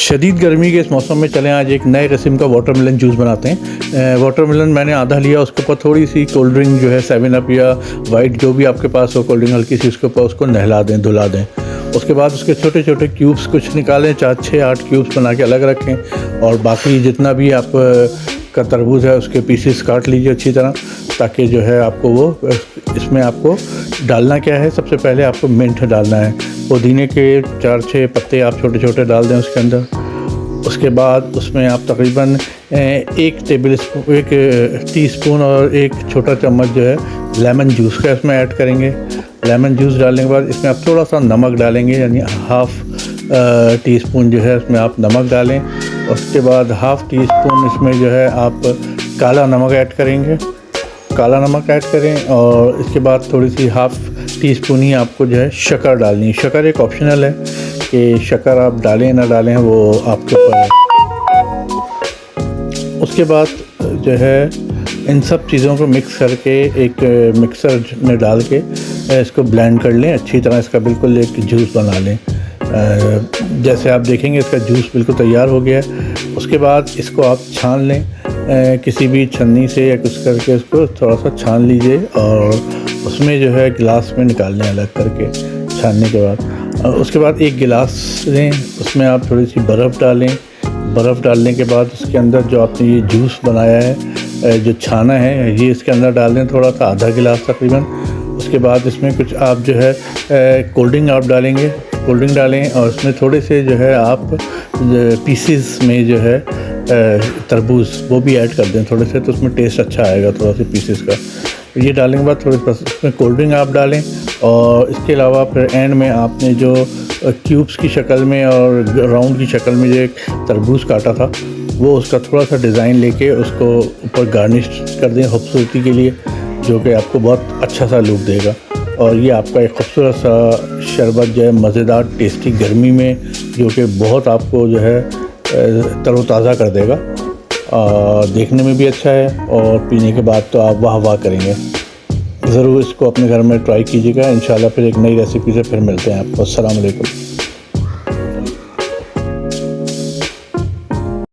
शदीद गर्मी के इस मौसम में चलें आज एक नए किस्म का वाटरमेलन जूस बनाते हैं। वाटरमेलन मैंने आधा लिया, उसके ऊपर थोड़ी सी कोल्ड ड्रिंक जो है 7 अप या वाइट जो भी आपके पास हो कोल्ड ड्रिंक हल्की सी, उसके ऊपर उसको नहला दें, धुला दें। उसके बाद उसके छोटे छोटे क्यूब्स कुछ निकालें, 4-6-8 क्यूब्स बना के अलग रखें और बाकी जितना भी आप का तरबूज है उसके पीसेस काट लीजिए अच्छी तरह, ताकि जो है आपको वो इसमें आपको डालना क्या है, सबसे पहले आपको मिंट डालना है। पुदीने के 4-6 पत्ते आप छोटे छोटे डाल दें उसके अंदर। उसके बाद उसमें आप तकरीबन 1 टीस्पून और 1 छोटा चम्मच जो है लेमन जूस का इसमें ऐड करेंगे। लेमन जूस डालने के बाद इसमें आप थोड़ा सा नमक डालेंगे, यानी हाफ़ टीस्पून जो है इसमें आप नमक डालें। उसके बाद हाफ़ टीस्पून इसमें जो है आप काला नमक ऐड करेंगे, काला नमक ऐड करें। और इसके बाद थोड़ी सी हाफ़ टीस्पून ही आपको जो है शक्कर डालनी है। शक्कर एक ऑप्शनल है कि शक्कर आप डालें ना डालें वो आपके ऊपर है। उसके बाद जो है इन सब चीज़ों को मिक्स करके एक मिक्सर में डाल के इसको ब्लेंड कर लें अच्छी तरह, इसका बिल्कुल एक जूस बना लें। जैसे आप देखेंगे इसका जूस बिल्कुल तैयार हो गया है। उसके बाद इसको आप छान लें किसी भी छन्नी से या कुछ करके उसको थोड़ा सा छान लीजिए और उसमें जो है गिलास में निकाल लें अलग करके छानने के बाद। उसके बाद एक गिलास लें, उसमें आप थोड़ी सी बर्फ़ डालें। बर्फ़ डालने के बाद उसके अंदर जो आपने ये जूस बनाया है जो छाना है ये इसके अंदर डाल दें, थोड़ा सा आधा गिलास तकरीबन। उसके बाद इसमें कुछ आप जो है कोल्ड ड्रिंक आप डालेंगे, कोल्ड ड्रिंक डालें और उसमें थोड़े से जो है आप पीसेस में जो है तरबूज वो भी ऐड कर दें थोड़े से, तो उसमें टेस्ट अच्छा आएगा थोड़ा सा पीसेस का। ये डालने के बाद थोड़े उसमें कोल्ड ड्रिंक आप डालें और इसके अलावा फिर एंड में आपने जो क्यूब्स की शक्ल में और राउंड की शक्ल में जो एक तरबूज काटा था वो उसका थोड़ा सा डिज़ाइन लेके उसको ऊपर गार्निश कर दें खूबसूरती के लिए, जो कि आपको बहुत अच्छा सा लुक देगा। और ये आपका एक खूबसूरत सा शरबत जो है मज़ेदार टेस्टी गर्मी में, जो कि बहुत आपको जो है तरोताज़ा कर देगा और देखने में भी अच्छा है और पीने के बाद तो आप वाह वाह करेंगे। ज़रूर इसको अपने घर में ट्राई कीजिएगा। इंशाल्लाह फिर एक नई रेसिपी से फिर मिलते हैं आपको। अस्सलाम वालेकुम।